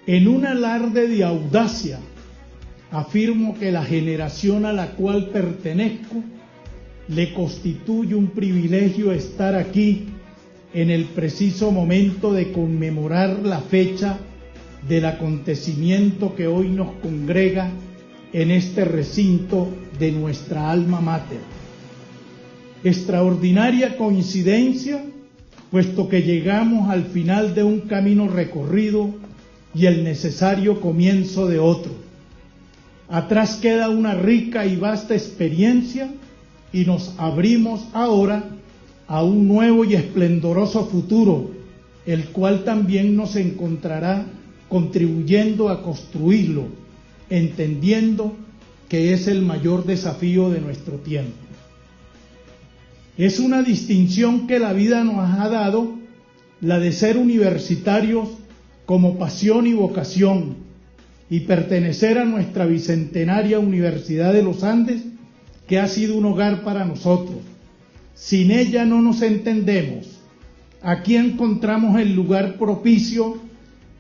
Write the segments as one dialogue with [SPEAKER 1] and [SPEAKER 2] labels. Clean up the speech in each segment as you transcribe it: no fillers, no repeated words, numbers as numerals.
[SPEAKER 1] En un alarde de audacia, afirmo que la generación a la cual pertenezco le constituye un privilegio estar aquí en el preciso momento de conmemorar la fecha del acontecimiento que hoy nos congrega en este recinto de nuestra alma mater. Extraordinaria coincidencia, puesto que llegamos al final de un camino recorrido y el necesario comienzo de otro. Atrás queda una rica y vasta experiencia y nos abrimos ahora a un nuevo y esplendoroso futuro, el cual también nos encontrará contribuyendo a construirlo, entendiendo que es el mayor desafío de nuestro tiempo. Es una distinción que la vida nos ha dado, la de ser universitarios como pasión y vocación, y pertenecer a nuestra bicentenaria Universidad de los Andes, que ha sido un hogar para nosotros. Sin ella no nos entendemos. Aquí encontramos el lugar propicio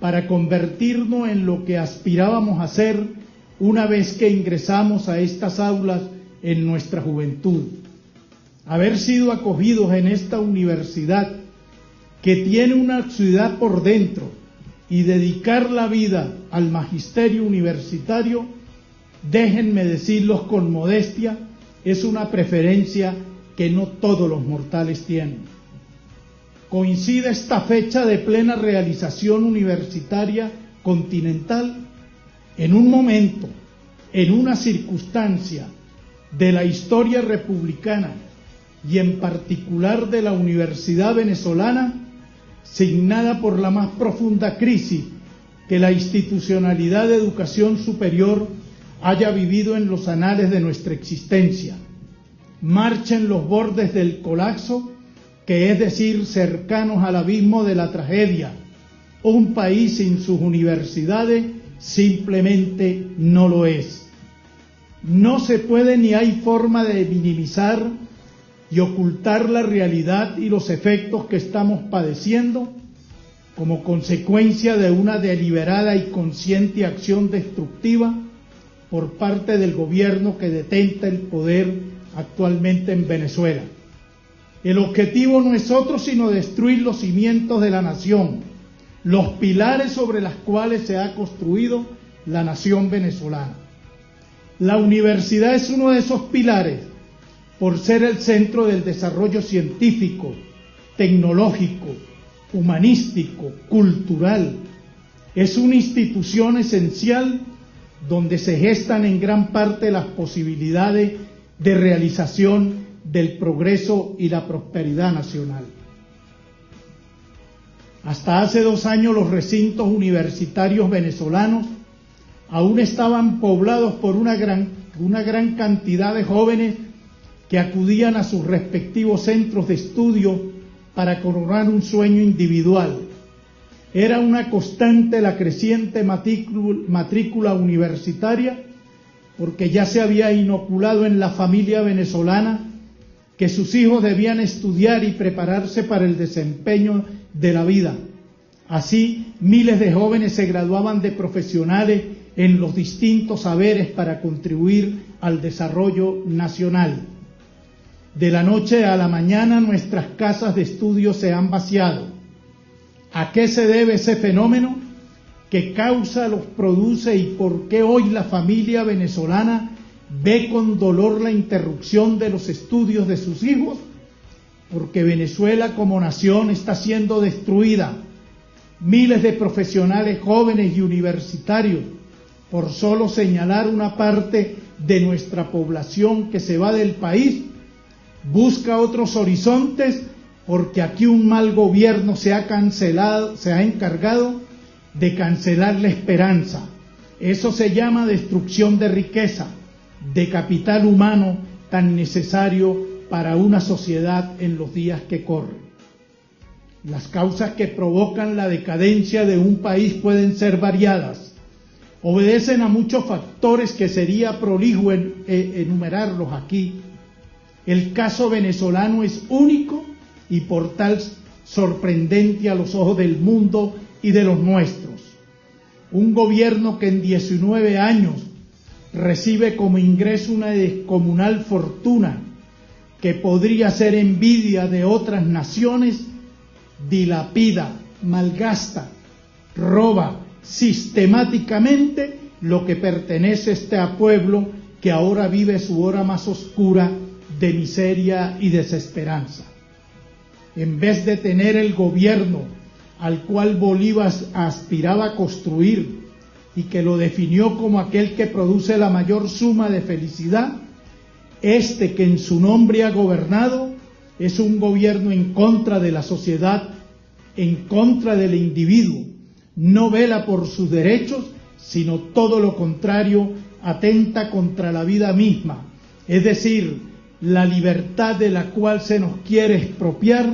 [SPEAKER 1] para convertirnos en lo que aspirábamos a ser una vez que ingresamos a estas aulas en nuestra juventud. Haber sido acogidos en esta universidad que tiene una ciudad por dentro y dedicar la vida al magisterio universitario, déjenme decirlos con modestia, es una preferencia que no todos los mortales tienen. Coincide esta fecha de plena realización universitaria continental en un momento, en una circunstancia de la historia republicana y en particular de la Universidad Venezolana, signada por la más profunda crisis que la institucionalidad de educación superior haya vivido en los anales de nuestra existencia. Marcha en los bordes del colapso, que es decir, cercanos al abismo de la tragedia. Un país sin sus universidades simplemente no lo es. No se puede ni hay forma de minimizar y ocultar la realidad y los efectos que estamos padeciendo como consecuencia de una deliberada y consciente acción destructiva por parte del gobierno que detenta el poder actualmente en Venezuela. El objetivo no es otro sino destruir los cimientos de la nación, los pilares sobre los cuales se ha construido la nación venezolana. La universidad es uno de esos pilares, por ser el centro del desarrollo científico, tecnológico, humanístico, cultural. Es una institución esencial donde se gestan en gran parte las posibilidades de realización del progreso y la prosperidad nacional. Hasta hace 2 años los recintos universitarios venezolanos aún estaban poblados por una gran cantidad de jóvenes que acudían a sus respectivos centros de estudio para coronar un sueño individual. Era una constante la creciente matrícula universitaria, porque ya se había inoculado en la familia venezolana que sus hijos debían estudiar y prepararse para el desempeño de la vida. Así, miles de jóvenes se graduaban de profesionales en los distintos saberes para contribuir al desarrollo nacional. De la noche a la mañana nuestras casas de estudio se han vaciado. ¿A qué se debe ese fenómeno? ¿Qué causa los produce y por qué hoy la familia venezolana ve con dolor la interrupción de los estudios de sus hijos? Porque Venezuela como nación está siendo destruida. Miles de profesionales jóvenes y universitarios, por solo señalar una parte de nuestra población que se va del país, busca otros horizontes porque aquí un mal gobierno se ha encargado de cancelar la esperanza. Eso se llama destrucción de riqueza, de capital humano tan necesario para una sociedad en los días que corren. Las causas que provocan la decadencia de un país pueden ser variadas. Obedecen a muchos factores que sería prolijo enumerarlos aquí. El caso venezolano es único y por tal sorprendente a los ojos del mundo y de los nuestros. Un gobierno que en 19 años recibe como ingreso una descomunal fortuna que podría ser envidia de otras naciones, dilapida, malgasta, roba sistemáticamente lo que pertenece a este pueblo que ahora vive su hora más oscura de miseria y desesperanza. En vez de tener el gobierno al cual Bolívar aspiraba a construir y que lo definió como aquel que produce la mayor suma de felicidad, este que en su nombre ha gobernado es un gobierno en contra de la sociedad, en contra del individuo, no vela por sus derechos, sino todo lo contrario, atenta contra la vida misma, es decir, la libertad de la cual se nos quiere expropiar,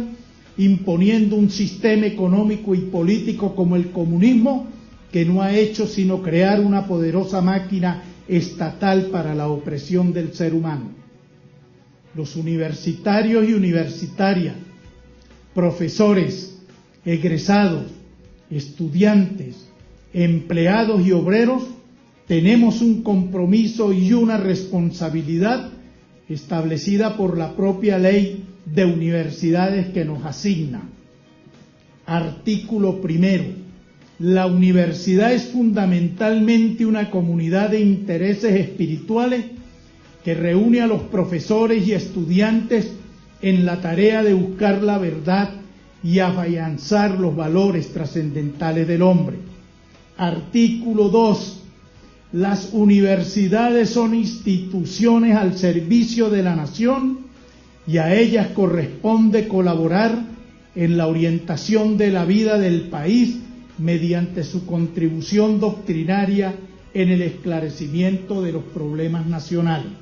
[SPEAKER 1] imponiendo un sistema económico y político como el comunismo, que no ha hecho sino crear una poderosa máquina estatal para la opresión del ser humano. Los universitarios y universitarias, profesores, egresados, estudiantes, empleados y obreros, tenemos un compromiso y una responsabilidad establecida por la propia ley de universidades que nos asigna. Artículo primero. La universidad es fundamentalmente una comunidad de intereses espirituales que reúne a los profesores y estudiantes en la tarea de buscar la verdad y afianzar los valores trascendentales del hombre. Artículo 2. Las universidades son instituciones al servicio de la nación y a ellas corresponde colaborar en la orientación de la vida del país mediante su contribución doctrinaria en el esclarecimiento de los problemas nacionales.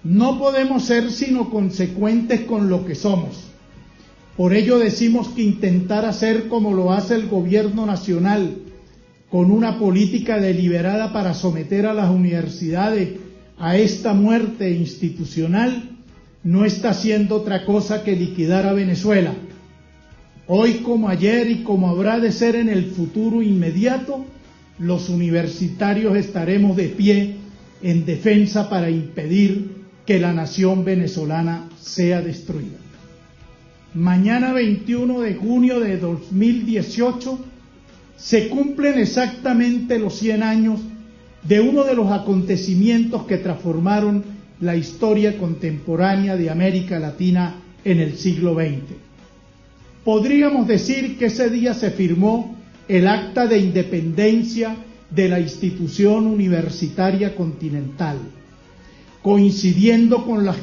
[SPEAKER 1] No podemos ser sino consecuentes con lo que somos. Por ello decimos que intentar hacer como lo hace el gobierno nacional, con una política deliberada para someter a las universidades a esta muerte institucional, no está haciendo otra cosa que liquidar a Venezuela. Hoy como ayer y como habrá de ser en el futuro inmediato, los universitarios estaremos de pie en defensa para impedir que la nación venezolana sea destruida. Mañana 21 de junio de 2018 se cumplen exactamente los 100 años de uno de los acontecimientos que transformaron la historia contemporánea de América Latina en el siglo XX. Podríamos decir que ese día se firmó el Acta de Independencia de la institución universitaria continental, coincidiendo con las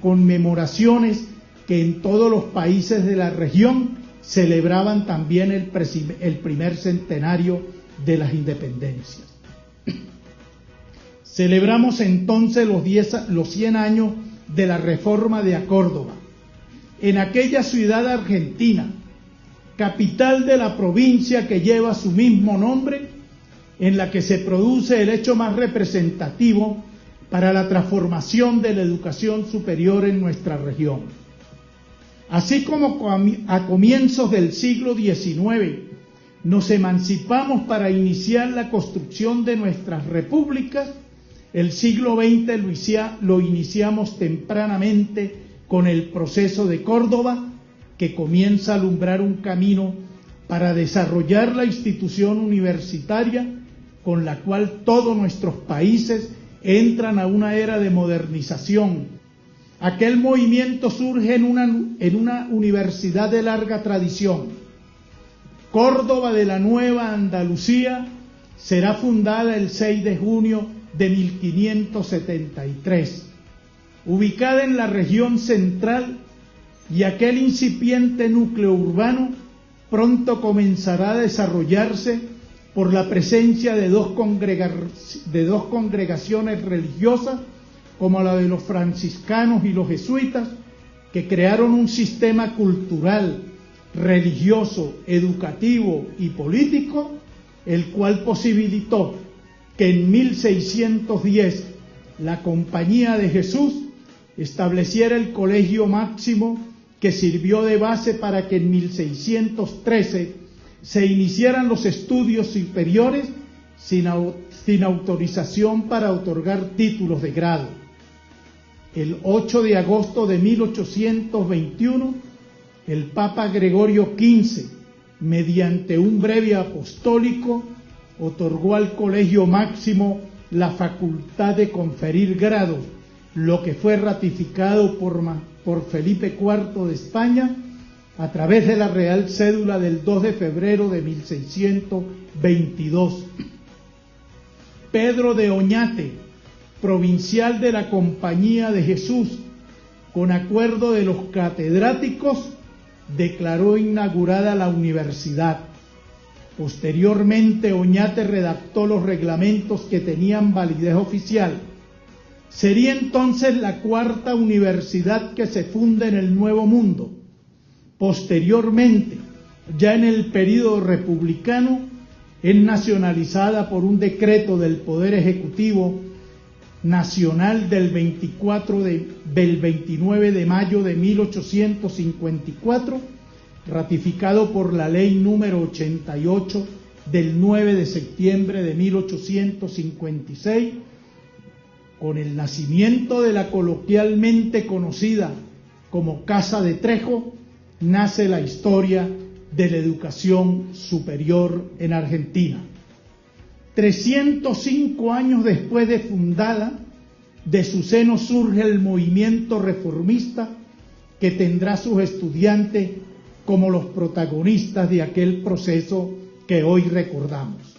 [SPEAKER 1] conmemoraciones que en todos los países de la región celebraban también el primer centenario de las independencias. Celebramos entonces los 100 años de la Reforma de Córdoba, en aquella ciudad argentina, capital de la provincia que lleva su mismo nombre, en la que se produce el hecho más representativo para la transformación de la educación superior en nuestra región. Así como a comienzos del siglo XIX nos emancipamos para iniciar la construcción de nuestras repúblicas, el siglo XX lo iniciamos tempranamente con el proceso de Córdoba, que comienza a alumbrar un camino para desarrollar la institución universitaria con la cual todos nuestros países entran a una era de modernización. Aquel movimiento surge en una universidad de larga tradición. Córdoba de la Nueva Andalucía será fundada el 6 de junio de 1573, ubicada en la región central, y aquel incipiente núcleo urbano pronto comenzará a desarrollarse por la presencia de dos congregaciones religiosas, como la de los franciscanos y los jesuitas, que crearon un sistema cultural, religioso, educativo y político, el cual posibilitó que en 1610 la Compañía de Jesús estableciera el colegio máximo que sirvió de base para que en 1613 se iniciaran los estudios superiores sin autorización para otorgar títulos de grado. El 8 de agosto de 1821, el Papa Gregorio XV, mediante un breve apostólico, otorgó al Colegio Máximo la facultad de conferir grados, lo que fue ratificado por Felipe IV de España a través de la Real Cédula del 2 de febrero de 1622. Pedro de Oñate, provincial de la Compañía de Jesús, con acuerdo de los catedráticos, declaró inaugurada la universidad. Posteriormente, Oñate redactó los reglamentos que tenían validez oficial. Sería entonces la cuarta universidad que se funda en el Nuevo Mundo. Posteriormente, ya en el período republicano, es nacionalizada por un decreto del Poder Ejecutivo Nacional del 29 de mayo de 1854, ratificado por la Ley número 88 del 9 de septiembre de 1856, con el nacimiento de la coloquialmente conocida como Casa de Trejo, nace la historia de la educación superior en Argentina. 305 años después de fundada, de su seno surge el movimiento reformista que tendrá sus estudiantes como los protagonistas de aquel proceso que hoy recordamos.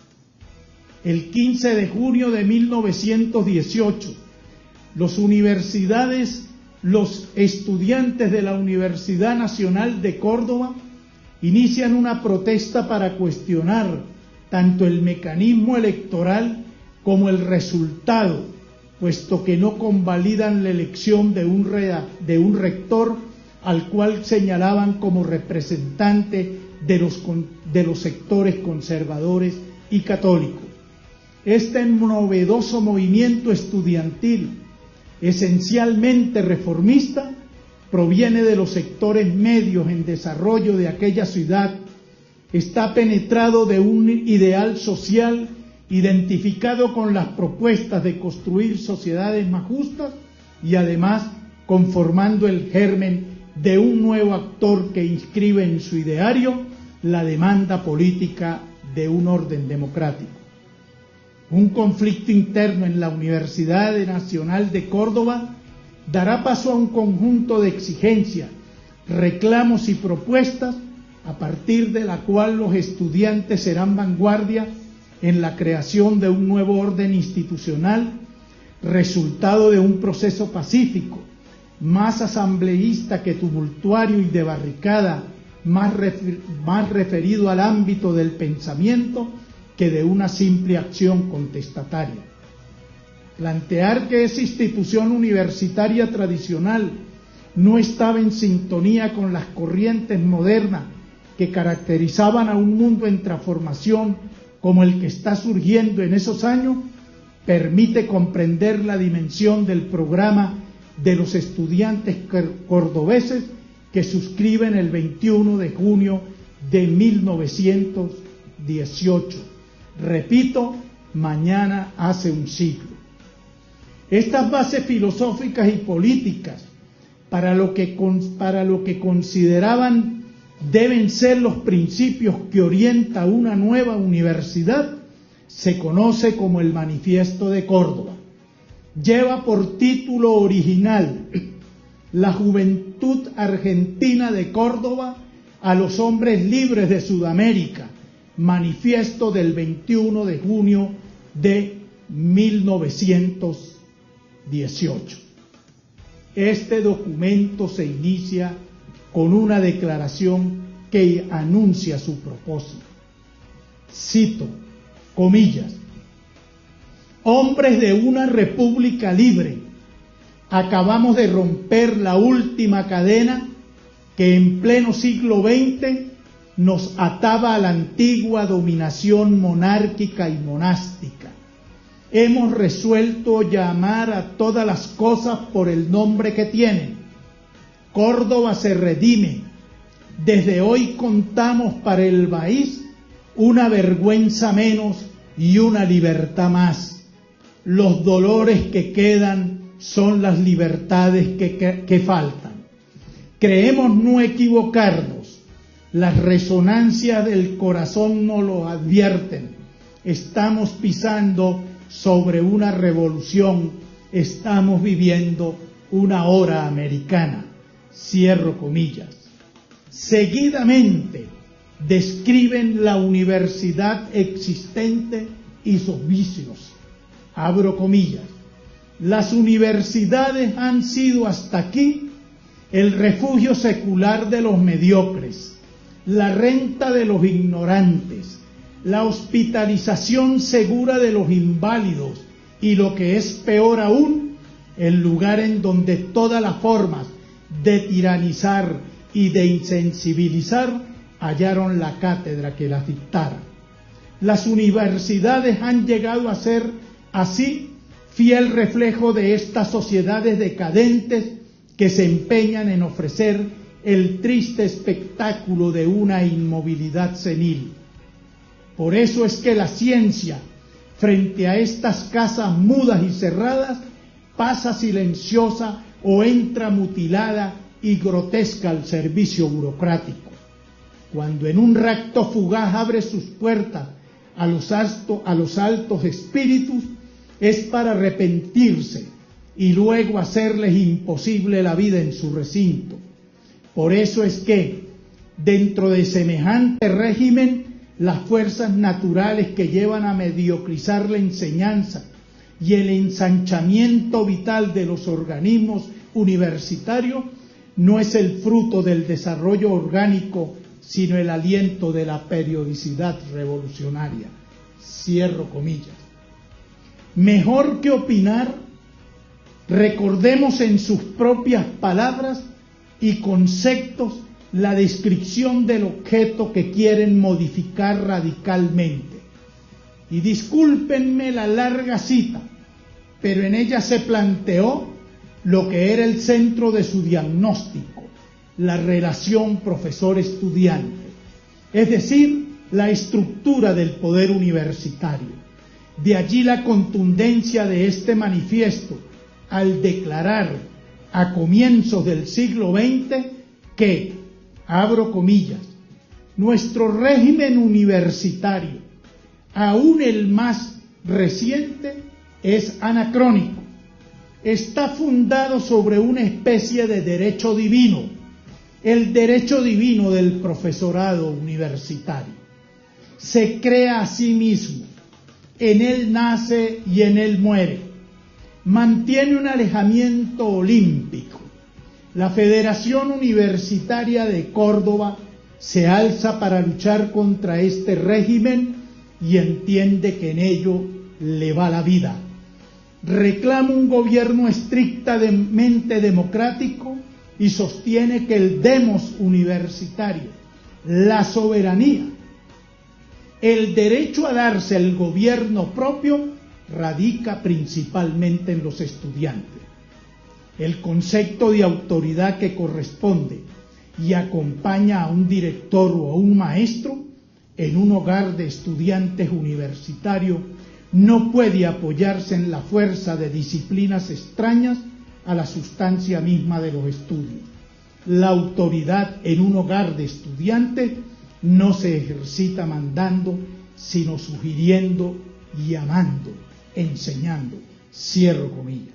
[SPEAKER 1] El 15 de junio de 1918, los estudiantes de la Universidad Nacional de Córdoba inician una protesta para cuestionar tanto el mecanismo electoral como el resultado, puesto que no convalidan la elección de un rector al cual señalaban como representante de los sectores conservadores y católicos. Este novedoso movimiento estudiantil, esencialmente reformista, proviene de los sectores medios en desarrollo de aquella ciudad, está penetrado de un ideal social identificado con las propuestas de construir sociedades más justas y además conformando el germen de un nuevo actor que inscribe en su ideario la demanda política de un orden democrático. Un conflicto interno en la Universidad Nacional de Córdoba dará paso a un conjunto de exigencias, reclamos y propuestas a partir de la cual los estudiantes serán vanguardia en la creación de un nuevo orden institucional, resultado de un proceso pacífico, más asambleísta que tumultuario y de barricada, más referido al ámbito del pensamiento que de una simple acción contestataria. Plantear que esa institución universitaria tradicional no estaba en sintonía con las corrientes modernas que caracterizaban a un mundo en transformación como el que está surgiendo en esos años, permite comprender la dimensión del programa de los estudiantes cordobeses que suscriben el 21 de junio de 1918. Repito, mañana hace un siglo. Estas bases filosóficas y políticas para lo que consideraban deben ser los principios que orienta una nueva universidad, se conoce como el Manifiesto de Córdoba. Lleva por título original La Juventud Argentina de Córdoba a los hombres libres de Sudamérica, manifiesto del 21 de junio de 1918. Este documento se inicia con una declaración que anuncia su propósito. Cito, comillas: hombres de una república libre, acabamos de romper la última cadena que en pleno siglo XX nos ataba a la antigua dominación monárquica y monástica. hemos resuelto llamar a todas las cosas por el nombre que tienen. Córdoba se redime. Desde hoy contamos para el país una vergüenza menos y una libertad más. Los dolores que quedan son las libertades que faltan. Creemos no equivocarnos. Las resonancias del corazón nos lo advierten. Estamos pisando sobre una revolución. Estamos viviendo una hora americana. Cierro comillas. Seguidamente describen la universidad existente y sus vicios. Abro comillas. Las universidades han sido hasta aquí el refugio secular de los mediocres, la renta de los ignorantes, la hospitalización segura de los inválidos y, lo que es peor aún, el lugar en donde todas las formas de tiranizar y de insensibilizar hallaron la cátedra que las dictara. Las universidades han llegado a ser así fiel reflejo de estas sociedades decadentes que se empeñan en ofrecer el triste espectáculo de una inmovilidad senil. Por eso es que la ciencia, frente a estas casas mudas y cerradas, pasa silenciosa o entra mutilada y grotesca al servicio burocrático. Cuando en un rapto fugaz abre sus puertas a los altos espíritus, es para arrepentirse y luego hacerles imposible la vida en su recinto. Por eso es que, dentro de semejante régimen, las fuerzas naturales que llevan a mediocrizar la enseñanza y el ensanchamiento vital de los organismos universitarios no es el fruto del desarrollo orgánico, sino el aliento de la periodicidad revolucionaria. Cierro comillas. Mejor que opinar, recordemos en sus propias palabras y conceptos la descripción del objeto que quieren modificar radicalmente. Y discúlpenme la larga cita, pero en ella se planteó lo que era el centro de su diagnóstico, la relación profesor-estudiante, es decir, la estructura del poder universitario. De allí la contundencia de este manifiesto al declarar a comienzos del siglo XX que, abro comillas, nuestro régimen universitario, aún el más reciente, es anacrónico. Está fundado sobre una especie de derecho divino, el derecho divino del profesorado universitario. Se crea a sí mismo, en él nace y en él muere. Mantiene un alejamiento olímpico. La Federación Universitaria de Córdoba se alza para luchar contra este régimen y entiende que en ello le va la vida. Reclama un gobierno estrictamente democrático y sostiene que el demos universitario, la soberanía, el derecho a darse el gobierno propio, radica principalmente en los estudiantes. El concepto de autoridad que corresponde y acompaña a un director o a un maestro en un hogar de estudiantes universitarios no puede apoyarse en la fuerza de disciplinas extrañas a la sustancia misma de los estudios. La autoridad en un hogar de estudiantes no se ejercita mandando, sino sugiriendo y amando, enseñando. Cierro comillas.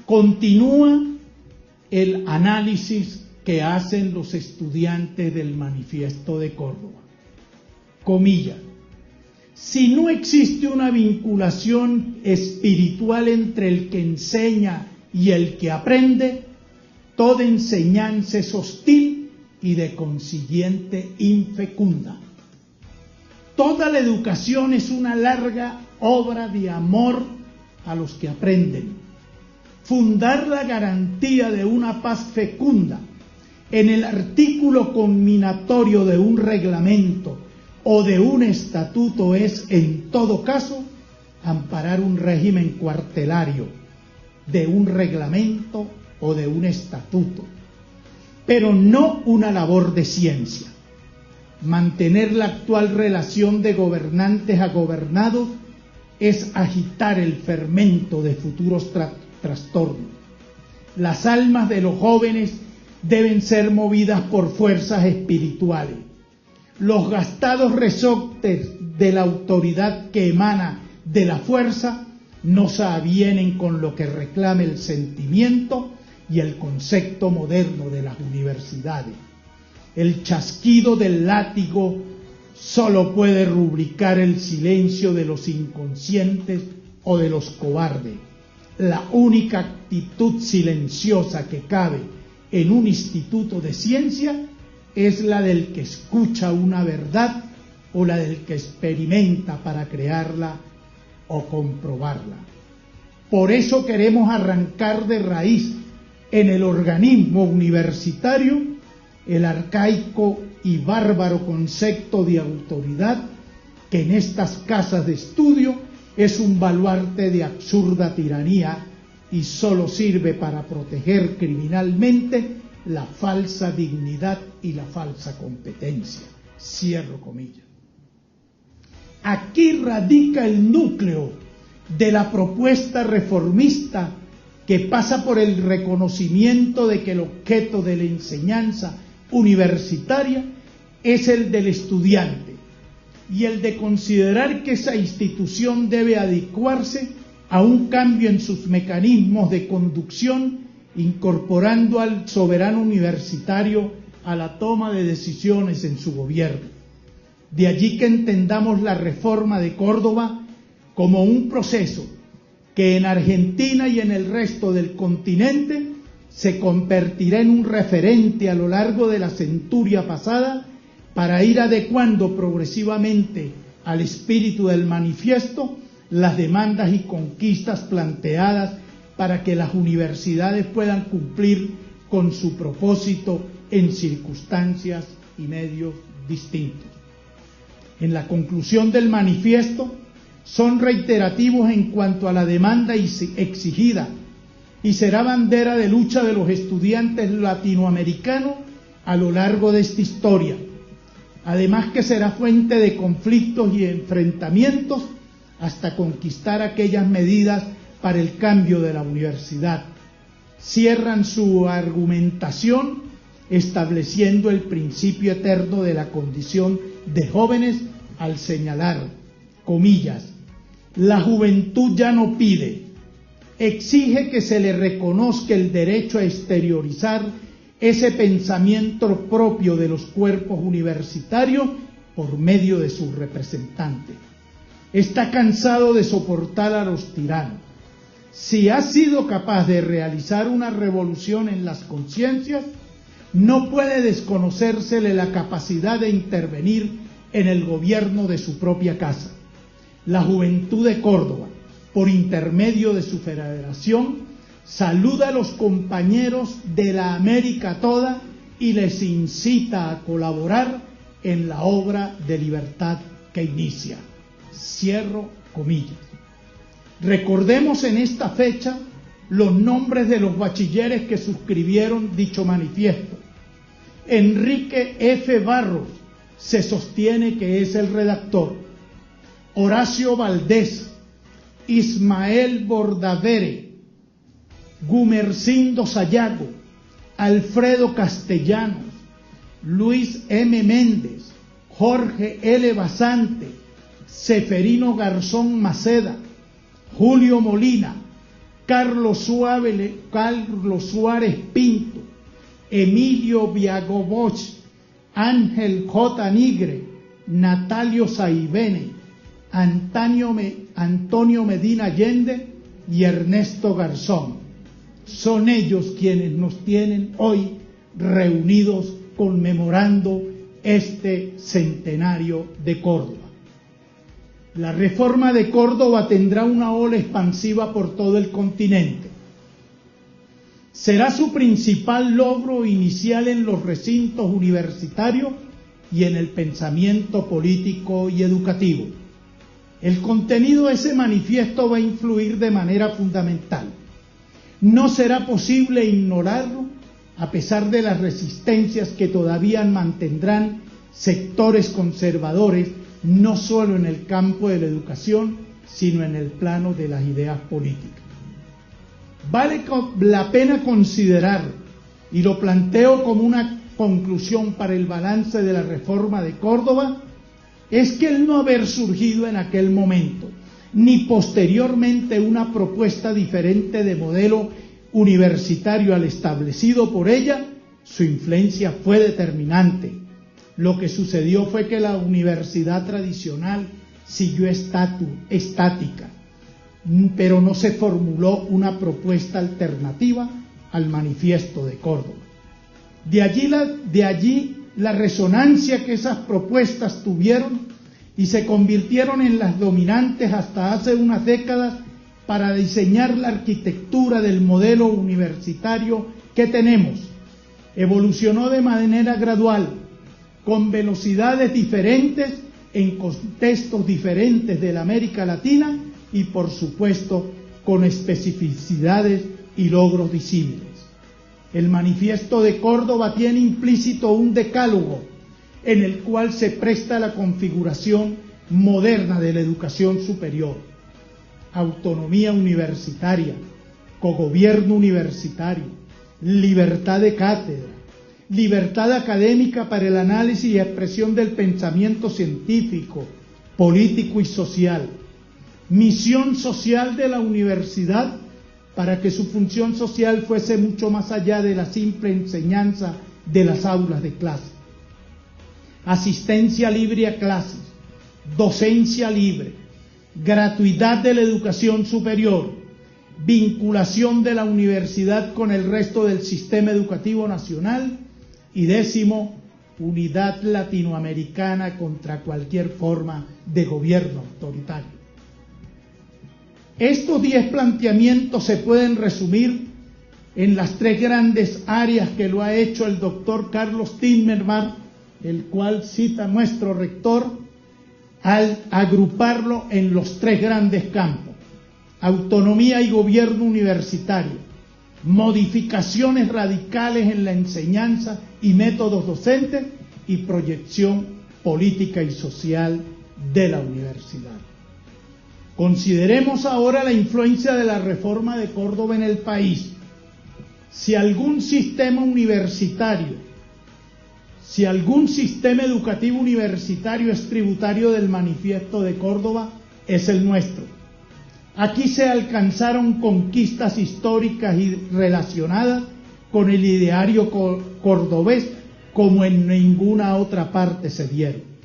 [SPEAKER 1] Continúa el análisis que hacen los estudiantes del Manifiesto de Córdoba. Comillas. Si no existe una vinculación espiritual entre el que enseña y el que aprende, toda enseñanza es hostil y de consiguiente infecunda. Toda la educación es una larga obra de amor a los que aprenden. Fundar la garantía de una paz fecunda en el artículo conminatorio de un reglamento o de un estatuto es, en todo caso, amparar un régimen cuartelario, de un reglamento o de un estatuto, pero no una labor de ciencia. Mantener la actual relación de gobernantes a gobernados es agitar el fermento de futuros trastornos. Las almas de los jóvenes deben ser movidas por fuerzas espirituales. Los gastados resortes de la autoridad que emana de la fuerza no se avienen con lo que reclama el sentimiento y el concepto moderno de las universidades. El chasquido del látigo solo puede rubricar el silencio de los inconscientes o de los cobardes. La única actitud silenciosa que cabe en un instituto de ciencia es la del que escucha una verdad o la del que experimenta para crearla o comprobarla. Por eso queremos arrancar de raíz en el organismo universitario el arcaico y bárbaro concepto de autoridad que en estas casas de estudio es un baluarte de absurda tiranía y solo sirve para proteger criminalmente la falsa dignidad y la falsa competencia. Cierro comillas. Aquí radica el núcleo de la propuesta reformista que pasa por el reconocimiento de que el objeto de la enseñanza universitaria es el del estudiante y el de considerar que esa institución debe adecuarse a un cambio en sus mecanismos de conducción, incorporando al soberano universitario a la toma de decisiones en su gobierno. De allí que entendamos la reforma de Córdoba como un proceso que en Argentina y en el resto del continente se convertirá en un referente a lo largo de la centuria pasada para ir adecuando progresivamente al espíritu del manifiesto las demandas y conquistas planteadas para que las universidades puedan cumplir con su propósito en circunstancias y medios distintos. En la conclusión del manifiesto son reiterativos en cuanto a la demanda exigida y será bandera de lucha de los estudiantes latinoamericanos a lo largo de esta historia. Además que será fuente de conflictos y enfrentamientos hasta conquistar aquellas medidas para el cambio de la universidad. Cierran su argumentación estableciendo el principio eterno de la condición de jóvenes al señalar, comillas, la juventud ya no pide, exige que se le reconozca el derecho a exteriorizar ese pensamiento propio de los cuerpos universitarios por medio de sus representantes. Está cansado de soportar a los tiranos. Si ha sido capaz de realizar una revolución en las conciencias, no puede desconocérsele la capacidad de intervenir en el gobierno de su propia casa. La juventud de Córdoba, por intermedio de su federación, saluda a los compañeros de la América toda y les incita a colaborar en la obra de libertad que inicia. Cierro comillas. Recordemos en esta fecha los nombres de los bachilleres que suscribieron dicho manifiesto. Enrique F. Barros se sostiene que es el redactor. Horacio Valdés, Ismael Bordavere, Gumercindo Sayago, Alfredo Castellanos, Luis M. Méndez, Jorge L. Basante, Seferino Garzón Maceda, Julio Molina, Carlos Suárez Pinto, Emilio Viagoboch, Ángel J. Nigre, Natalio Saibene, Antonio Medina Allende y Ernesto Garzón. Son ellos quienes nos tienen hoy reunidos conmemorando este centenario de Córdoba. La reforma de Córdoba tendrá una ola expansiva por todo el continente. Será su principal logro inicial en los recintos universitarios y en el pensamiento político y educativo. El contenido de ese manifiesto va a influir de manera fundamental. No será posible ignorarlo a pesar de las resistencias que todavía mantendrán sectores conservadores, no solo en el campo de la educación, sino en el plano de las ideas políticas. Vale la pena considerar, y lo planteo como una conclusión para el balance de la reforma de Córdoba, es que el no haber surgido en aquel momento, ni posteriormente una propuesta diferente de modelo universitario al establecido por ella, su influencia fue determinante. Lo que sucedió fue que la universidad tradicional siguió estática, pero no se formuló una propuesta alternativa al manifiesto de Córdoba. De allí la resonancia que esas propuestas tuvieron y se convirtieron en las dominantes hasta hace unas décadas para diseñar la arquitectura del modelo universitario que tenemos. Evolucionó de manera gradual, con velocidades diferentes, en contextos diferentes de la América Latina y, por supuesto, con especificidades y logros disímiles. El manifiesto de Córdoba tiene implícito un decálogo en el cual se presta la configuración moderna de la educación superior: autonomía universitaria, cogobierno universitario, libertad de cátedra, libertad académica para el análisis y expresión del pensamiento científico, político y social, misión social de la universidad para que su función social fuese mucho más allá de la simple enseñanza de las aulas de clase, asistencia libre a clases, docencia libre, gratuidad de la educación superior, vinculación de la universidad con el resto del sistema educativo nacional y 10º, unidad latinoamericana contra cualquier forma de gobierno autoritario. Estos 10 planteamientos se pueden resumir en las 3 grandes áreas que lo ha hecho el doctor Carlos Timmermans, el cual cita nuestro rector, al agruparlo en los 3 grandes campos: autonomía y gobierno universitario, modificaciones radicales en la enseñanza y métodos docentes, y proyección política y social de la universidad. Consideremos ahora la influencia de la reforma de Córdoba en el país. Si algún sistema educativo universitario es tributario del manifiesto de Córdoba, es el nuestro. Aquí se alcanzaron conquistas históricas y relacionadas con el ideario cordobés como en ninguna otra parte se dieron.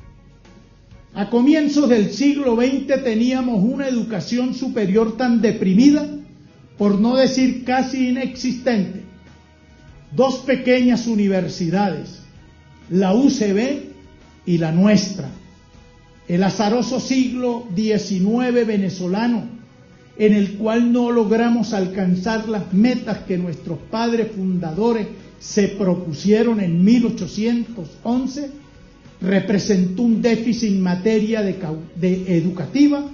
[SPEAKER 1] A comienzos del siglo XX teníamos una educación superior tan deprimida, por no decir casi inexistente. 2 pequeñas universidades, la UCB y la nuestra. El azaroso siglo XIX venezolano, en el cual no logramos alcanzar las metas que nuestros padres fundadores se propusieron en 1811, representó un déficit en materia de educativa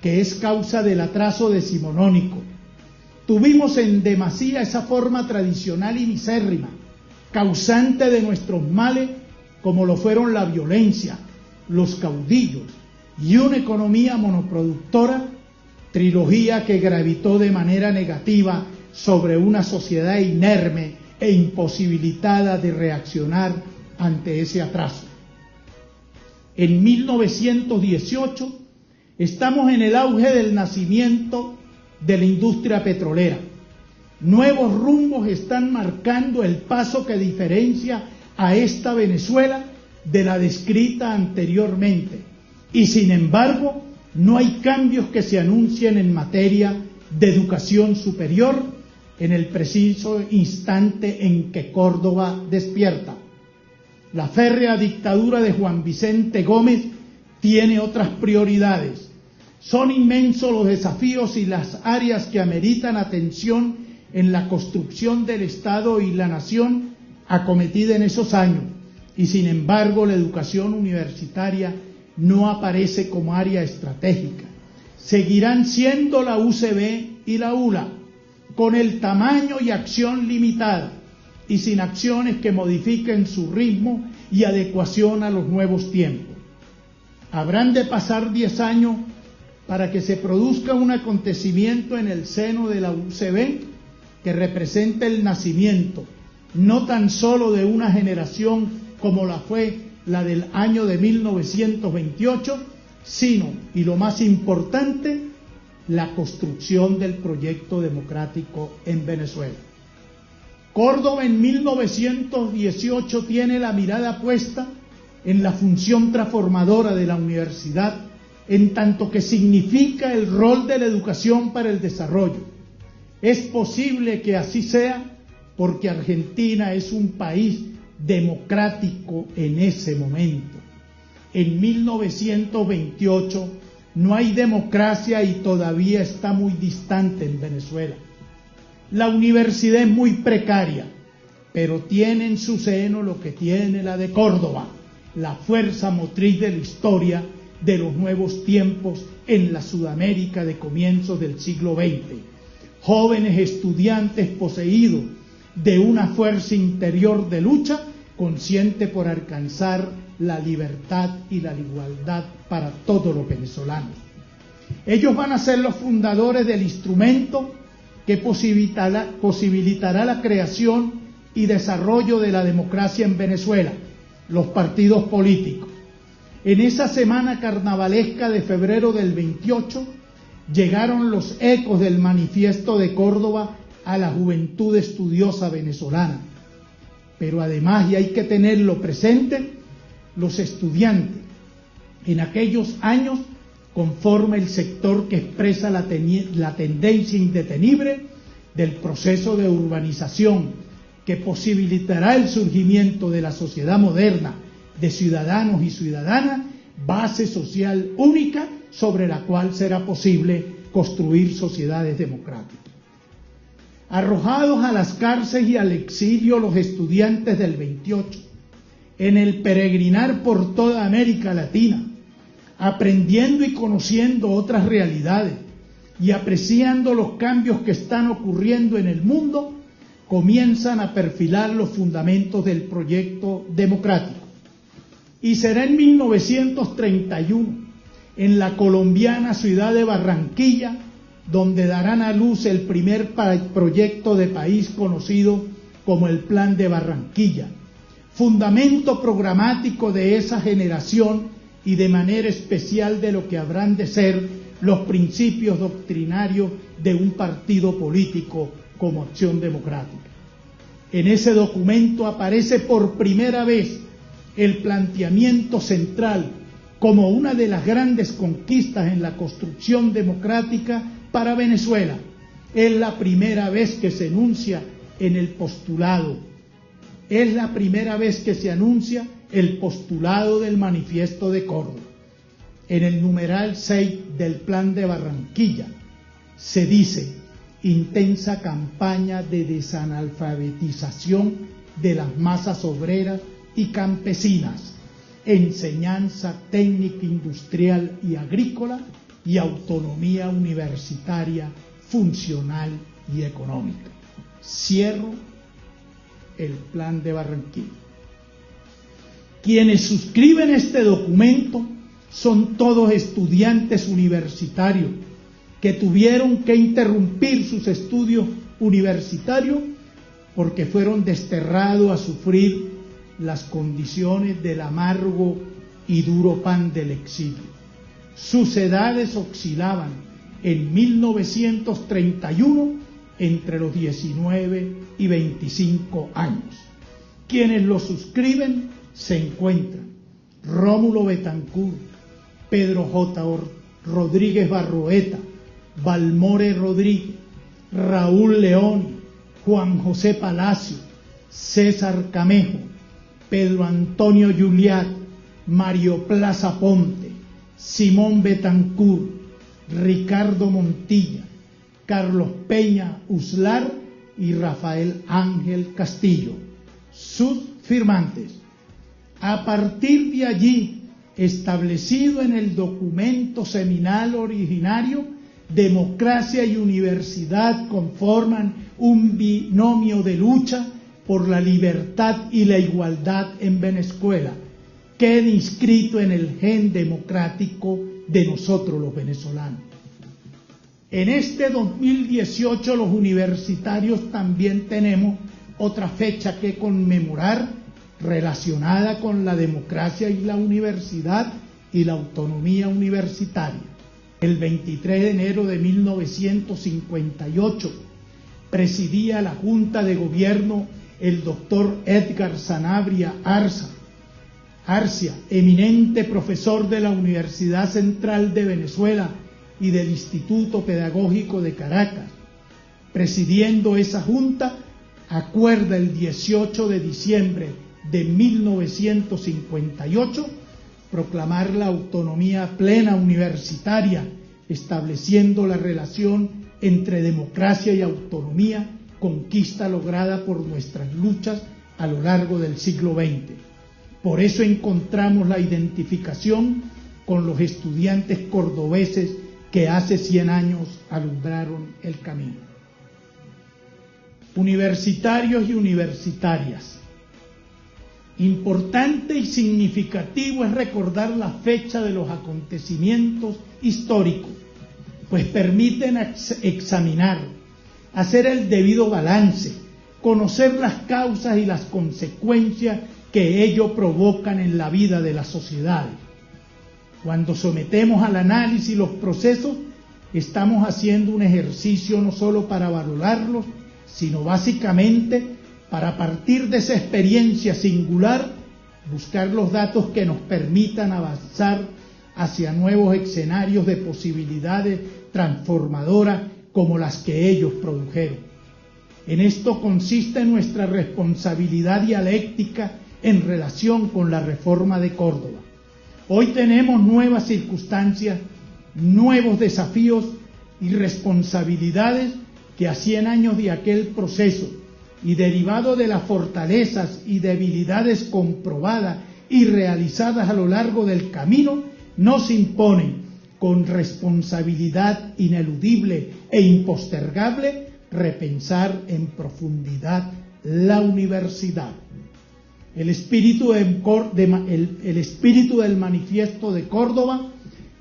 [SPEAKER 1] que es causa del atraso decimonónico. Tuvimos en demasía esa forma tradicional y misérrima, causante de nuestros males, como lo fueron la violencia, los caudillos y una economía monoproductora, trilogía que gravitó de manera negativa sobre una sociedad inerme e imposibilitada de reaccionar ante ese atraso. En 1918 estamos en el auge del nacimiento de la industria petrolera. Nuevos rumbos están marcando el paso que diferencia a esta Venezuela de la descrita anteriormente. Y sin embargo, no hay cambios que se anuncien en materia de educación superior en el preciso instante en que Córdoba despierta. La férrea dictadura de Juan Vicente Gómez tiene otras prioridades. Son inmensos los desafíos y las áreas que ameritan atención en la construcción del Estado y la nación acometida en esos años, y sin embargo la educación universitaria no aparece como área estratégica. Seguirán siendo la UCB y la ULA, con el tamaño y acción limitada y sin acciones que modifiquen su ritmo y adecuación a los nuevos tiempos. Habrán de pasar 10 años para que se produzca un acontecimiento en el seno de la UCB que represente el nacimiento no tan solo de una generación como la fue la del año de 1928, sino, y lo más importante, la construcción del proyecto democrático en Venezuela. Córdoba en 1918 tiene la mirada puesta en la función transformadora de la universidad, en tanto que significa el rol de la educación para el desarrollo. Es posible que así sea porque Argentina es un país democrático en ese momento. En 1928 no hay democracia y todavía está muy distante en Venezuela. La universidad es muy precaria, pero tiene en su seno lo que tiene la de Córdoba, la fuerza motriz de la historia de los nuevos tiempos en la Sudamérica de comienzos del siglo XX. Jóvenes estudiantes poseídos de una fuerza interior de lucha, consciente por alcanzar la libertad y la igualdad para todos los venezolanos. Ellos van a ser los fundadores del instrumento que posibilitará la creación y desarrollo de la democracia en Venezuela, los partidos políticos. En esa semana carnavalesca de febrero del 28 llegaron los ecos del manifiesto de Córdoba a la juventud estudiosa venezolana. Pero además, y hay que tenerlo presente, los estudiantes en aquellos años conforma el sector que expresa la tendencia indetenible del proceso de urbanización que posibilitará el surgimiento de la sociedad moderna de ciudadanos y ciudadanas, base social única sobre la cual será posible construir sociedades democráticas. Arrojados a las cárceles y al exilio los estudiantes del 28, en el peregrinar por toda América Latina, aprendiendo y conociendo otras realidades y apreciando los cambios que están ocurriendo en el mundo, comienzan a perfilar los fundamentos del proyecto democrático. Y será en 1931, en la colombiana ciudad de Barranquilla, donde darán a luz el primer proyecto de país conocido como el Plan de Barranquilla, fundamento programático de esa generación y de manera especial de lo que habrán de ser los principios doctrinarios de un partido político como Acción Democrática. En ese documento aparece por primera vez el planteamiento central como una de las grandes conquistas en la construcción democrática para Venezuela. Es la primera vez que se enuncia en el postulado. Es la primera vez que se anuncia el postulado del Manifiesto de Córdoba. En el numeral 6 del Plan de Barranquilla se dice: intensa campaña de desanalfabetización de las masas obreras y campesinas, enseñanza técnica industrial y agrícola y autonomía universitaria, funcional y económica. Cierro el Plan de Barranquilla. Quienes suscriben este documento son todos estudiantes universitarios que tuvieron que interrumpir sus estudios universitarios porque fueron desterrados a sufrir las condiciones del amargo y duro pan del exilio. Sus edades oscilaban en 1931 entre los 19 y 25 años. Quienes lo suscriben se encuentran Rómulo Betancourt, Pedro J. Rodríguez Barroeta, Balmore Rodríguez, Raúl León, Juan José Palacio, César Camejo, Pedro Antonio Juliat, Mario Plaza Ponte, Simón Betancourt, Ricardo Montilla, Carlos Peña Uslar y Rafael Ángel Castillo. Sus firmantes: A partir de allí, establecido en el documento seminal originario, democracia y universidad conforman un binomio de lucha por la libertad y la igualdad en Venezuela, queda inscrito en el gen democrático de nosotros los venezolanos. En este 2018 los universitarios también tenemos otra fecha que conmemorar relacionada con la democracia y la universidad y la autonomía universitaria. El 23 de enero de 1958 presidía la Junta de Gobierno el doctor Edgar Sanabria Arcia, eminente profesor de la Universidad Central de Venezuela y del Instituto Pedagógico de Caracas. Presidiendo esa junta, acuerda el 18 de diciembre de 1958 proclamar la autonomía plena universitaria, estableciendo la relación entre democracia y autonomía, conquista lograda por nuestras luchas a lo largo del siglo XX. Por eso encontramos la identificación con los estudiantes cordobeses que hace 100 años alumbraron el camino. Universitarios y universitarias, importante y significativo es recordar la fecha de los acontecimientos históricos, pues permiten examinar, hacer el debido balance, conocer las causas y las consecuencias que ello provocan en la vida de las sociedades. Cuando sometemos al análisis los procesos, estamos haciendo un ejercicio no solo para valorarlos, sino básicamente para partir de esa experiencia singular, buscar los datos que nos permitan avanzar hacia nuevos escenarios de posibilidades transformadoras como las que ellos produjeron. En esto consiste nuestra responsabilidad dialéctica en relación con la reforma de Córdoba. Hoy tenemos nuevas circunstancias, nuevos desafíos y responsabilidades que a 100 años de aquel proceso y derivado de las fortalezas y debilidades comprobadas y realizadas a lo largo del camino, nos imponen con responsabilidad ineludible e impostergable repensar en profundidad la universidad. El espíritu del Manifiesto de Córdoba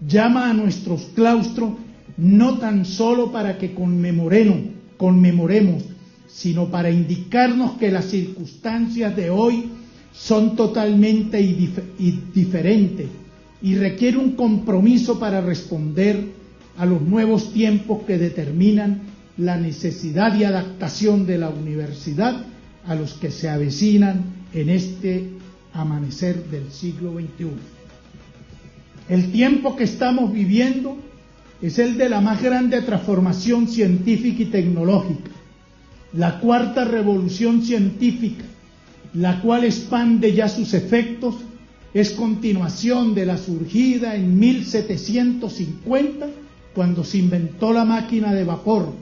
[SPEAKER 1] llama a nuestros claustros no tan solo para que conmemoremos, sino para indicarnos que las circunstancias de hoy son totalmente diferentes y requiere un compromiso para responder a los nuevos tiempos que determinan la necesidad y adaptación de la universidad a los que se avecinan en este amanecer del siglo XXI. El tiempo que estamos viviendo es el de la más grande transformación científica y tecnológica, la cuarta revolución científica, la cual expande ya sus efectos, es continuación de la surgida en 1750, cuando se inventó la máquina de vapor,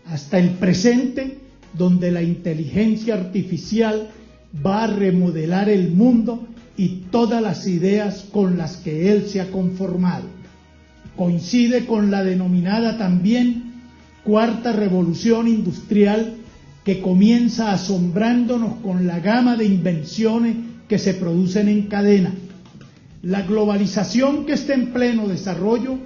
[SPEAKER 1] hasta el presente, donde la inteligencia artificial va a remodelar el mundo y todas las ideas con las que él se ha conformado. Coincide con la denominada también cuarta revolución industrial, que comienza asombrándonos con la gama de invenciones que se producen en cadena. La globalización, que está en pleno desarrollo,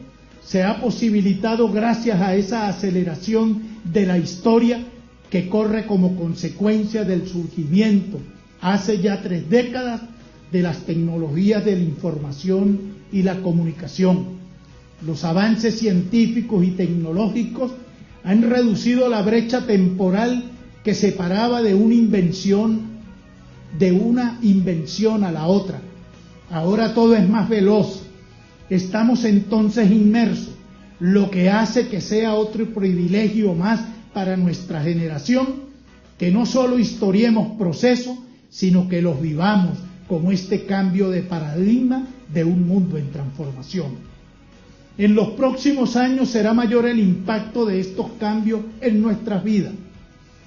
[SPEAKER 1] se ha posibilitado gracias a esa aceleración de la historia que corre como consecuencia del surgimiento hace ya 3 décadas de las tecnologías de la información y la comunicación. Los avances científicos y tecnológicos han reducido la brecha temporal que separaba de una invención a la otra. Ahora todo es más veloz. Estamos entonces inmersos, lo que hace que sea otro privilegio más para nuestra generación, que no solo historiemos procesos, sino que los vivamos como este cambio de paradigma de un mundo en transformación. En los próximos años será mayor el impacto de estos cambios en nuestras vidas.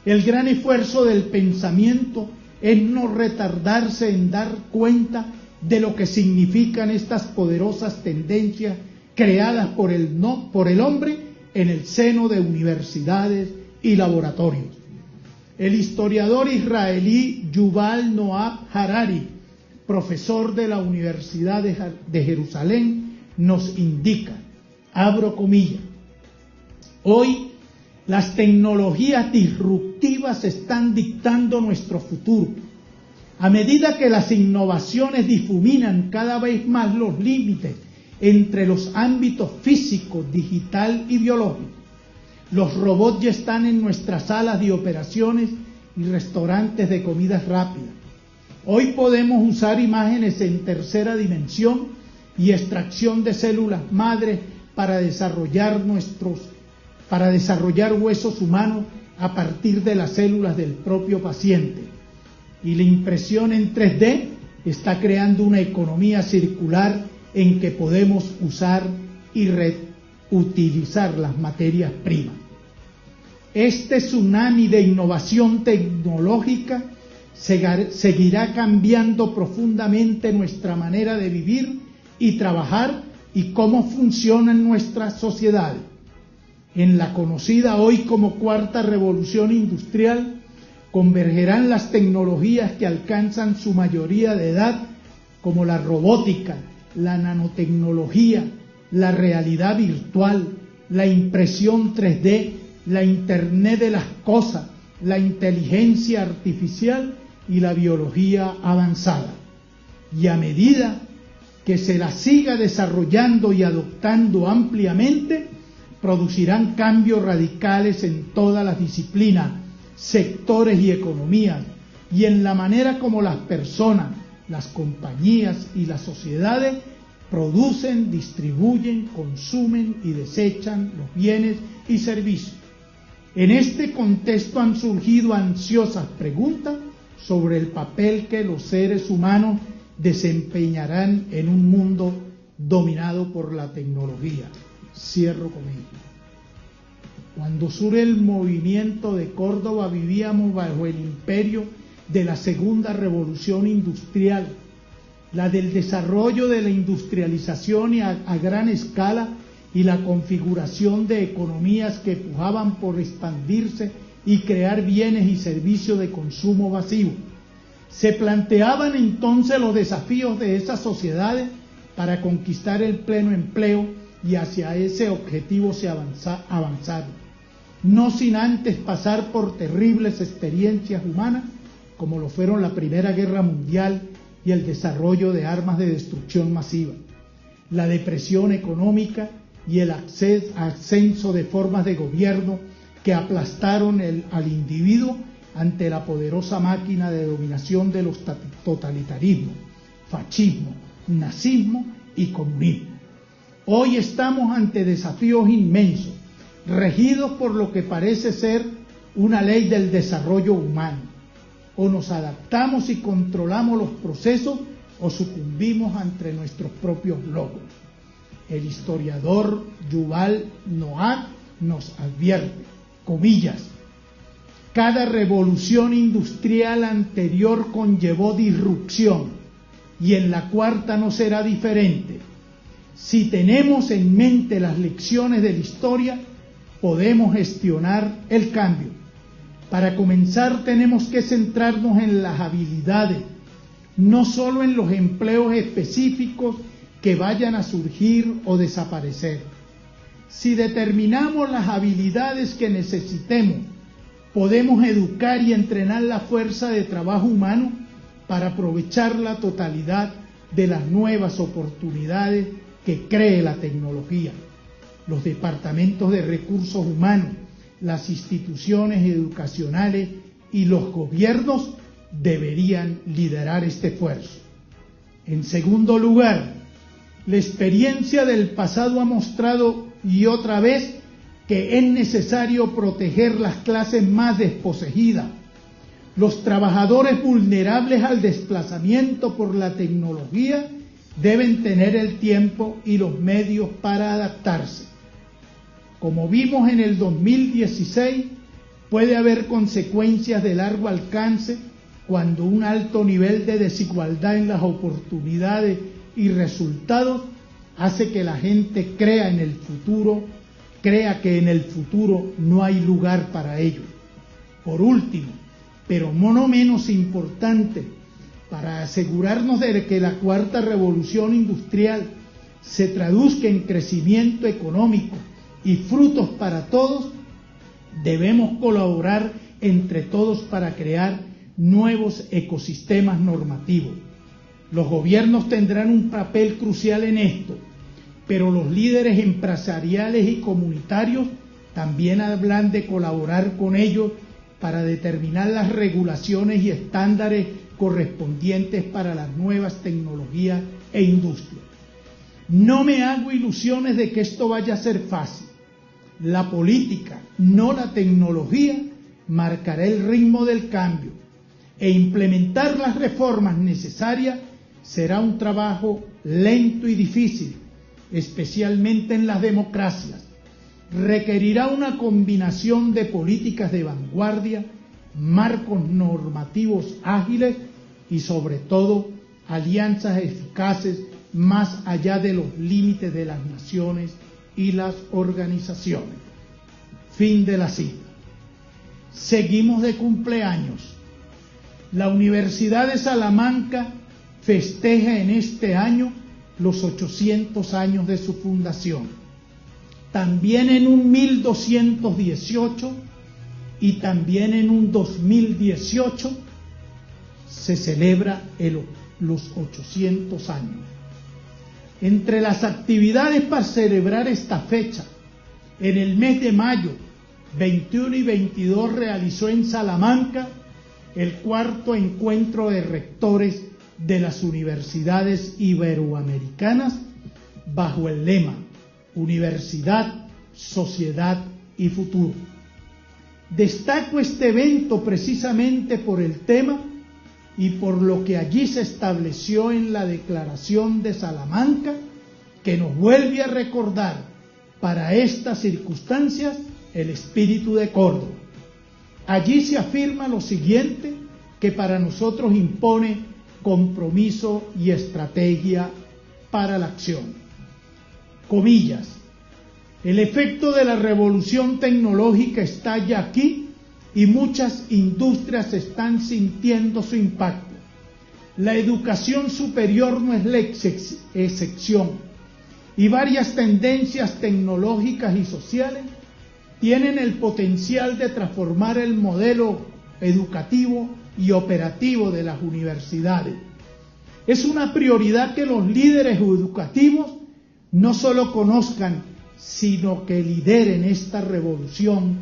[SPEAKER 1] El gran esfuerzo del pensamiento es no retardarse en dar cuenta de lo que significan estas poderosas tendencias creadas por el hombre en el seno de universidades y laboratorios. El historiador israelí Yuval Noah Harari, profesor de la Universidad de Jerusalén, nos indica, abro comillas, hoy las tecnologías disruptivas están dictando nuestro futuro. A medida que las innovaciones difuminan cada vez más los límites entre los ámbitos físico, digital y biológico, los robots ya están en nuestras salas de operaciones y restaurantes de comidas rápidas. Hoy podemos usar imágenes en tercera dimensión y extracción de células madre para desarrollar huesos humanos a partir de las células del propio paciente. Y la impresión en 3D está creando una economía circular en que podemos usar y reutilizar las materias primas. Este tsunami de innovación tecnológica seguirá cambiando profundamente nuestra manera de vivir y trabajar y cómo funcionan nuestras sociedades. En la conocida hoy como cuarta revolución industrial, convergerán las tecnologías que alcanzan su mayoría de edad, como la robótica, la nanotecnología, la realidad virtual, la impresión 3D, la Internet de las cosas, la inteligencia artificial y la biología avanzada. Y a medida que se la siga desarrollando y adoptando ampliamente, producirán cambios radicales en todas las disciplinas, sectores y economías, y en la manera como las personas, las compañías y las sociedades producen, distribuyen, consumen y desechan los bienes y servicios. En este contexto han surgido ansiosas preguntas sobre el papel que los seres humanos desempeñarán en un mundo dominado por la tecnología. Cierro comillas. Cuando surge el movimiento de Córdoba vivíamos bajo el imperio de la segunda revolución industrial, la del desarrollo de la industrialización a gran escala y la configuración de economías que pujaban por expandirse y crear bienes y servicios de consumo masivo. Se planteaban entonces los desafíos de esas sociedades para conquistar el pleno empleo y hacia ese objetivo se avanzaron, no sin antes pasar por terribles experiencias humanas como lo fueron la Primera Guerra Mundial y el desarrollo de armas de destrucción masiva, la depresión económica y el ascenso de formas de gobierno que aplastaron al individuo ante la poderosa máquina de dominación de los totalitarismos, fascismo, nazismo y comunismo. Hoy estamos ante desafíos inmensos, regidos por lo que parece ser una ley del desarrollo humano. O nos adaptamos y controlamos los procesos o sucumbimos ante nuestros propios logros. El historiador Yuval Noah nos advierte, comillas, cada revolución industrial anterior conllevó disrupción y en la cuarta no será diferente. Si tenemos en mente las lecciones de la historia, podemos gestionar el cambio. Para comenzar tenemos que centrarnos en las habilidades, no solo en los empleos específicos que vayan a surgir o desaparecer. Si determinamos las habilidades que necesitemos, podemos educar y entrenar la fuerza de trabajo humano para aprovechar la totalidad de las nuevas oportunidades que cree la tecnología. Los departamentos de recursos humanos, las instituciones educacionales y los gobiernos deberían liderar este esfuerzo. En segundo lugar, la experiencia del pasado ha mostrado y otra vez que es necesario proteger las clases más desposeídas. Los trabajadores vulnerables al desplazamiento por la tecnología deben tener el tiempo y los medios para adaptarse. Como vimos en el 2016, puede haber consecuencias de largo alcance cuando un alto nivel de desigualdad en las oportunidades y resultados hace que la gente crea que en el futuro no hay lugar para ello. Por último, pero no menos importante, para asegurarnos de que la cuarta revolución industrial se traduzca en crecimiento económico y frutos para todos, debemos colaborar entre todos para crear nuevos ecosistemas normativos. Los gobiernos tendrán un papel crucial en esto, pero los líderes empresariales y comunitarios también habrán de colaborar con ellos para determinar las regulaciones y estándares correspondientes para las nuevas tecnologías e industrias. No me hago ilusiones de que esto vaya a ser fácil. La política, no la tecnología, marcará el ritmo del cambio, e implementar las reformas necesarias será un trabajo lento y difícil, especialmente en las democracias. Requerirá una combinación de políticas de vanguardia, marcos normativos ágiles y sobre todo alianzas eficaces más allá de los límites de las naciones y las organizaciones. Fin de la cita. Seguimos de cumpleaños. La Universidad de Salamanca festeja en este año los 800 años de su fundación. También en un 1218 y también en un 2018 se celebra los 800 años. Entre las actividades para celebrar esta fecha, en el mes de mayo 21 y 22 realizó en Salamanca el cuarto encuentro de rectores de las universidades iberoamericanas bajo el lema Universidad, Sociedad y Futuro. Destaco este evento precisamente por el tema y por lo que allí se estableció en la Declaración de Salamanca, que nos vuelve a recordar para estas circunstancias el espíritu de Córdoba. Allí se afirma lo siguiente, que para nosotros impone compromiso y estrategia para la acción. Comillas, el efecto de la revolución tecnológica está ya aquí y muchas industrias están sintiendo su impacto. La educación superior no es la excepción y varias tendencias tecnológicas y sociales tienen el potencial de transformar el modelo educativo y operativo de las universidades. Es una prioridad que los líderes educativos no solo conozcan, sino que lideren esta revolución,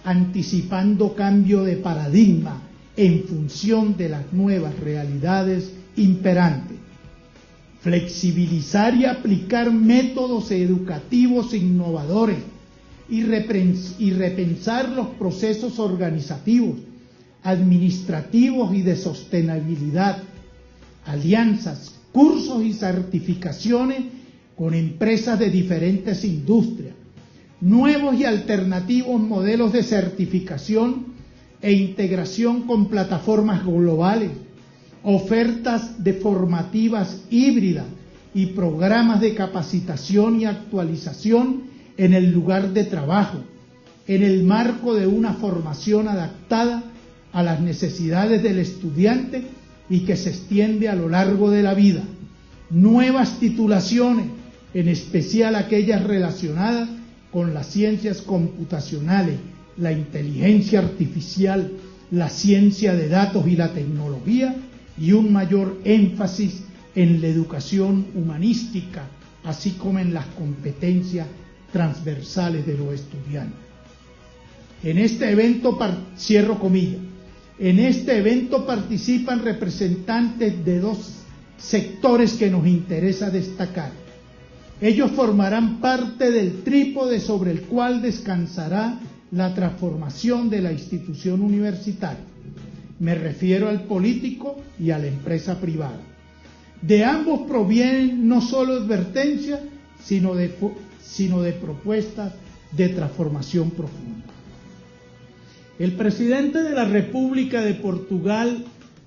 [SPEAKER 1] anticipando cambio de paradigma en función de las nuevas realidades imperantes. Flexibilizar y aplicar métodos educativos innovadores y repensar los procesos organizativos, administrativos y de sostenibilidad, alianzas, cursos y certificaciones con empresas de diferentes industrias, nuevos y alternativos modelos de certificación e integración con plataformas globales, ofertas de formativas híbridas y programas de capacitación y actualización en el lugar de trabajo, en el marco de una formación adaptada a las necesidades del estudiante y que se extiende a lo largo de la vida. Nuevas titulaciones, en especial aquellas relacionadas con las ciencias computacionales, la inteligencia artificial, la ciencia de datos y la tecnología, y un mayor énfasis en la educación humanística, así como en las competencias transversales de los estudiantes. En este evento, cierro comillas, en este evento participan representantes de dos sectores que nos interesa destacar. Ellos formarán parte del trípode sobre el cual descansará la transformación de la institución universitaria. Me refiero al político y a la empresa privada. De ambos provienen no solo advertencias, sino de propuestas de transformación profunda. El presidente de la República de Portugal,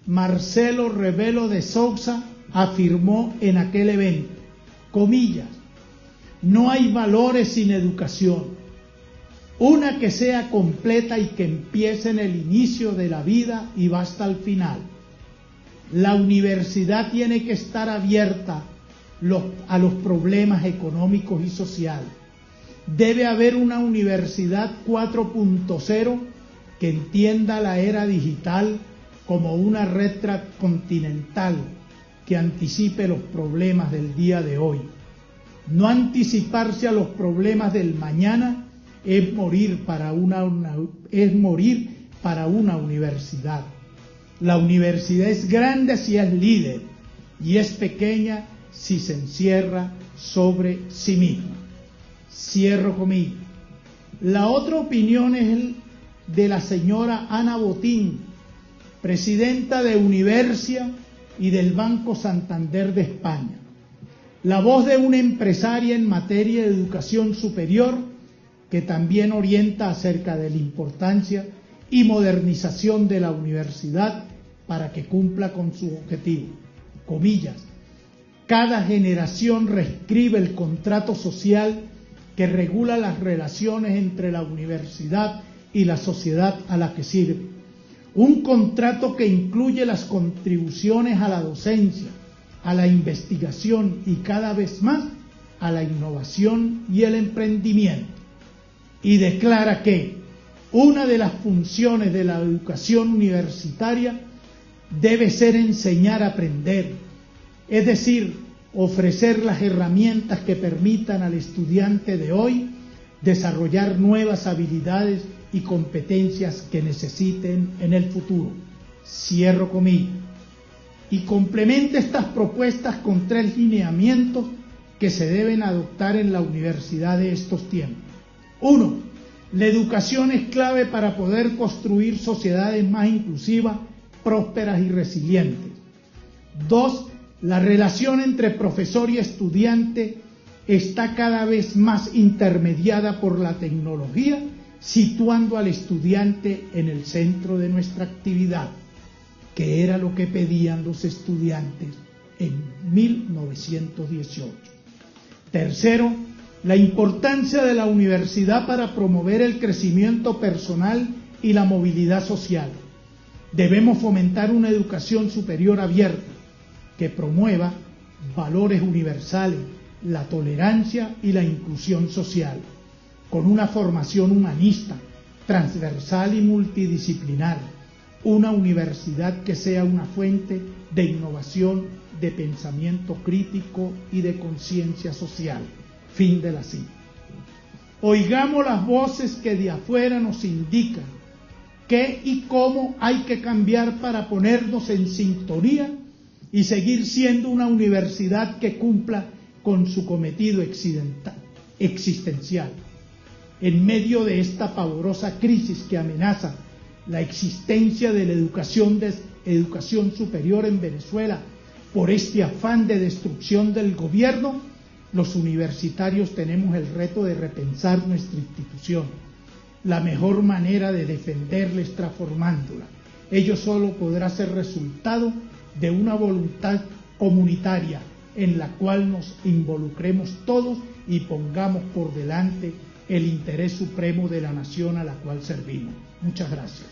[SPEAKER 1] Marcelo Rebelo de Sousa afirmó en aquel evento, comillas, no hay valores sin educación, una que sea completa y que empiece en el inicio de la vida y va hasta el final. La universidad tiene que estar abierta a los problemas económicos y sociales. Debe haber una universidad 4.0 que entienda la era digital como una red transcontinental que anticipe los problemas del día de hoy. No anticiparse a los problemas del mañana es morir para una universidad. La universidad es grande si es líder y es pequeña si se encierra sobre sí misma. Cierro comillas. La otra opinión es el de la señora Ana Botín, presidenta de Universia y del Banco Santander de España. La voz de una empresaria en materia de educación superior que también orienta acerca de la importancia y modernización de la universidad para que cumpla con su objetivo. Comillas, cada generación reescribe el contrato social que regula las relaciones entre la universidad y la sociedad a la que sirve. Un contrato que incluye las contribuciones a la docencia, a la investigación y cada vez más a la innovación y el emprendimiento. Y declara que una de las funciones de la educación universitaria debe ser enseñar a aprender, es decir, ofrecer las herramientas que permitan al estudiante de hoy desarrollar nuevas habilidades y competencias que necesiten en el futuro. Cierro comillas. Y complementa estas propuestas con 3 lineamientos que se deben adoptar en la universidad de estos tiempos. 1. La educación es clave para poder construir sociedades más inclusivas, prósperas y resilientes. 2. La relación entre profesor y estudiante está cada vez más intermediada por la tecnología, situando al estudiante en el centro de nuestra actividad, que era lo que pedían los estudiantes en 1918. Tercero, la importancia de la universidad para promover el crecimiento personal y la movilidad social. Debemos fomentar una educación superior abierta que promueva valores universales, la tolerancia y la inclusión social, con una formación humanista, transversal y multidisciplinar, una universidad que sea una fuente de innovación, de pensamiento crítico y de conciencia social. Fin de la cita. Oigamos las voces que de afuera nos indican qué y cómo hay que cambiar para ponernos en sintonía y seguir siendo una universidad que cumpla con su cometido existencial. En medio de esta pavorosa crisis que amenaza la existencia de la educación superior en Venezuela por este afán de destrucción del gobierno, los universitarios tenemos el reto de repensar nuestra institución. La mejor manera de defenderla es transformándola. Ello solo podrá ser resultado de una voluntad comunitaria en la cual nos involucremos todos y pongamos por delante el interés supremo de la nación a la cual servimos. Muchas gracias.